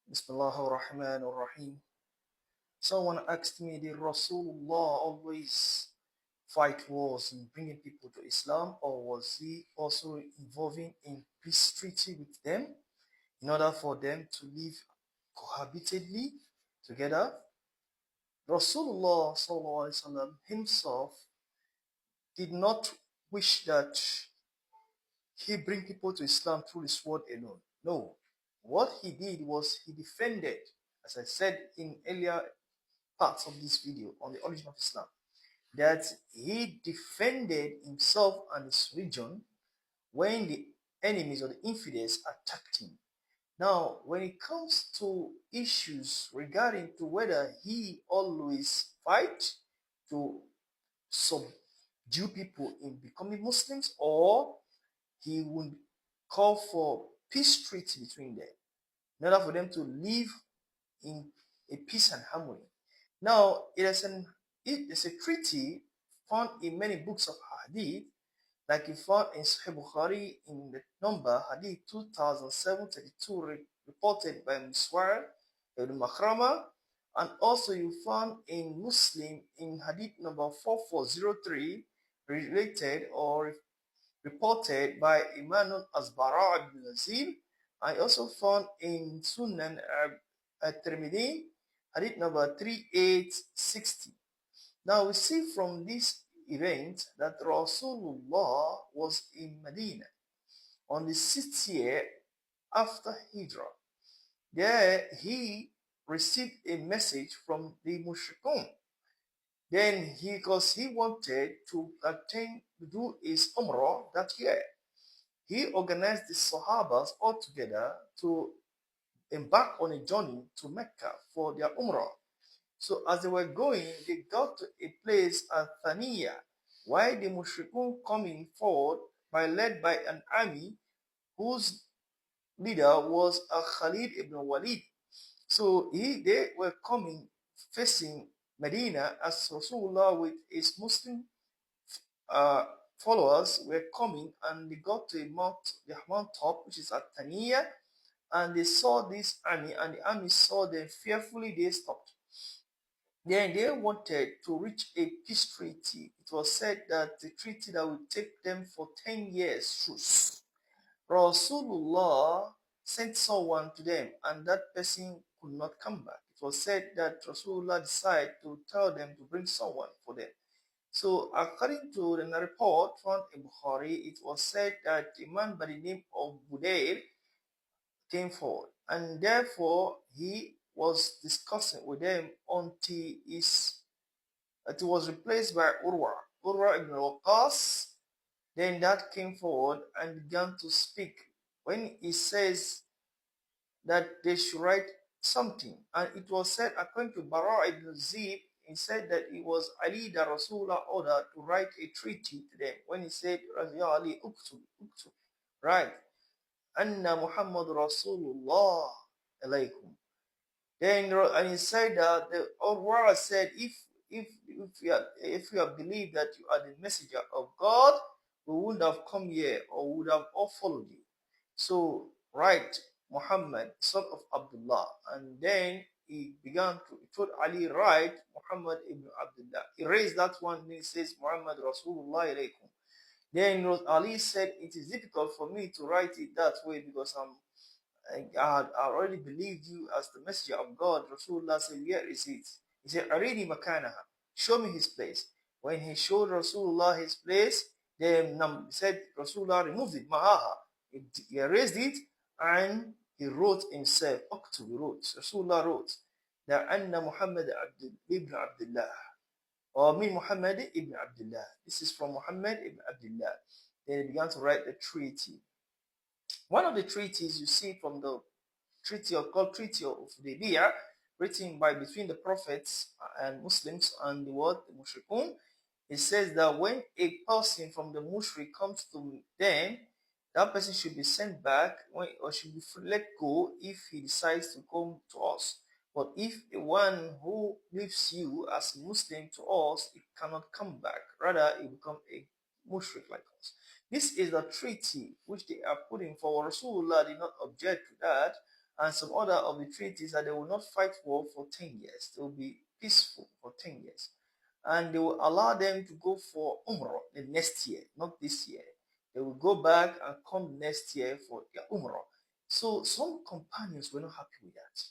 Bismillahirrahmanirrahim. Someone asked me, did Rasulullah always fight wars in bringing people to Islam, or was he also involving in peace treaty with them in order for them to live cohabitedly together? Rasulullah himself did not wish that he bring people to Islam through his word alone. No. What he did was he defended, as I said in earlier parts of this video on the origin of Islam, that he defended himself and his region when the enemies or the infidels attacked him. Now, when it comes to issues regarding to whether he always fight to subdue people in becoming Muslims, or he would call for peace treaty between them in order for them to live in a peace and harmony. Now, it is a treaty found in many books of hadith, like you found in Sahih Bukhari in the number hadith 2732, reported by Muswar ibn Makhrama, and also you found in Muslim in hadith number 4403, related or reported by Imam Asbara ibn Nazir. I also found in Sunan at-Tirmidhi, hadith number 3860. Now we see from this event that Rasulullah was in Medina on the 6th year after Hijrah. There he received a message from the Mushrikun. Then because he wanted to do his Umrah that year, he organized the Sahabas all together to embark on a journey to Mecca for their Umrah. So as they were going, they got to a place at Thaniya, while the Mushrikun coming forward led by an army whose leader was Khalid ibn Walid. So they were coming facing Medina as Rasulullah with his Muslim followers were coming, and they got to the mount top, which is at Thaniya, and they saw this army, and the army saw them fearfully. They stopped. Then they wanted to reach a peace treaty. It was said that the treaty that would take them for 10 years truce. Rasulullah sent someone to them, and that person could not come back. It was said that Rasulullah decided to tell them to bring someone for them. So according to the report found in Bukhari, it was said that a man by the name of Budayl came forward, and therefore he was discussing with them until it was replaced by Urwa ibn Waqas. Then that came forward and began to speak when he says that they should write something. And it was said, according to Bara ibn Zib, he said that it was Ali that Rasulullah ordered to write a treaty to them when he said, Ya Ali, uktub, right? Anna Muhammad Rasulullah alaykum. Then and he said that the Urwa said, if you have believed that you are the messenger of God, we wouldn't have come here, or would have all followed you. So write Muhammad, son of Abdullah. And then he told Ali, write Muhammad ibn Abdullah. He raised that one and he says Muhammad Rasulullah alaykum. Then Ali said, it is difficult for me to write it that way because I already believed you as the messenger of God. Rasulullah said, where is it? He said, Arini makanaha, show me his place. When he showed Rasulullah his place, then he said, Rasulullah removed it, ma'aha. He erased it, and he wrote himself, he wrote, Rasulullah wrote, that Anna Muhammad ibn Abdullah, or me Muhammad ibn Abdullah. This is from Muhammad ibn Abdullah. Then he began to write the treaty. One of the treaties you see from the treaty called Treaty of Hudaybiyah, written between the prophets and Muslims and the Mushrikun, it says that when a person from the Mushrik comes to them, that person should be sent back or should be let go if he decides to come to us. But if the one who leaves you as a Muslim to us, it cannot come back. Rather, it become a Mushrik like us. This is the treaty which they are putting forward. Rasulullah did not object to that, And some other of the treaties that they will not fight war for 10 years. They will be peaceful for 10 years. And they will allow them to go for Umrah the next year, not this year. They will go back and come next year for their Umrah. So some companions were not happy with that.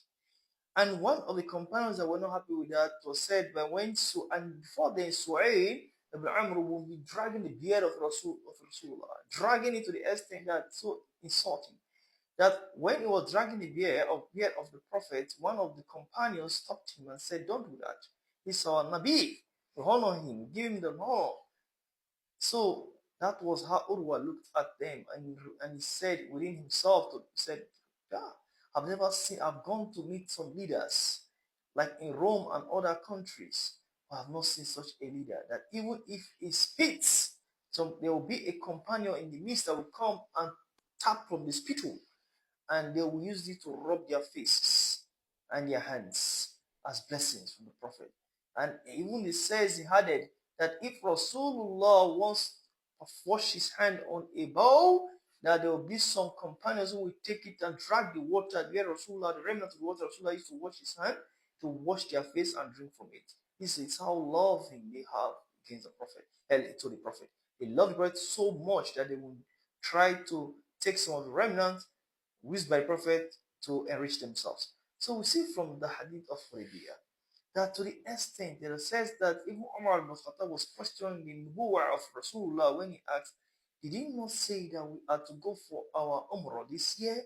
And one of the companions that were not happy with that was said by when and before then Su'aid Ibn Amr will be dragging the beard of Rasulullah, dragging it to the extent that so insulting that when he was dragging the beard of the Prophet, one of the companions stopped him and said, "Don't do that. He's our Nabi. We honor him, give him the honor." So that was how Urwa looked at them, and he said within himself, said, "Yeah, I've gone to meet some leaders, like in Rome and other countries, but I've not seen such a leader that even if he spits, so there will be a companion in the midst that will come and tap from the spittle, and they will use it to rub their faces and their hands as blessings from the Prophet." And even it says, he added, that if Rasulullah wants to wash his hand on a bowl, that there will be some companions who will take it and drag the water where Rasulullah, the remnant of the water Rasulullah used to wash his hand, to wash their face and drink from it. This is how loving they have against the Prophet, to the Prophet. They love the Prophet so much that they will try to take some of the remnants used by the Prophet to enrich themselves. So we see from the hadith of Hudaybiyah that to the extent that it says that even Umar ibn Khattab was questioning the nubuwwah of Rasulullah when he asked, "Did he not say that we are to go for our Umrah this year?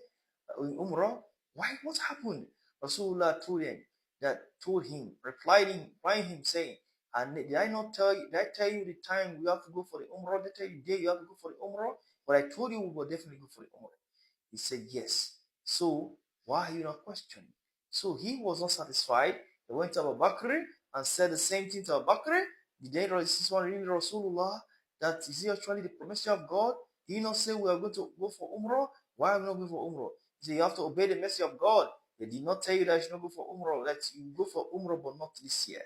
Umrah? Why? What happened?" Rasulullah told him, replied him saying, "And did I not tell you? Did I tell you the time we have to go for the Umrah? Did I tell you the day you have to go for the Umrah? But I told you we will definitely go for the Umrah." He said, "Yes." So why are you not questioning? So he was not satisfied. He went to Abu Bakr and said the same thing to Abu Bakr. Did they this one really Rasulullah? That is he actually the messenger of God? Did he not say we are going to go for Umrah? Why are we not going for Umrah? He said, you have to obey the message of God. They did not tell you that you should not go for Umrah, that you go for Umrah, but not this year.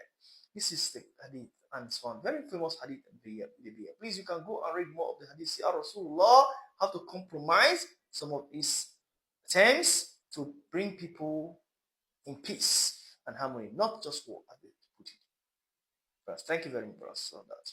This is the hadith, and it's one very famous hadith in the year. Please, you can go and read more of the hadith. See how Rasulullah have to compromise some of his terms to bring people in peace and harmony, not just war, as they put it. Thank you very much on that.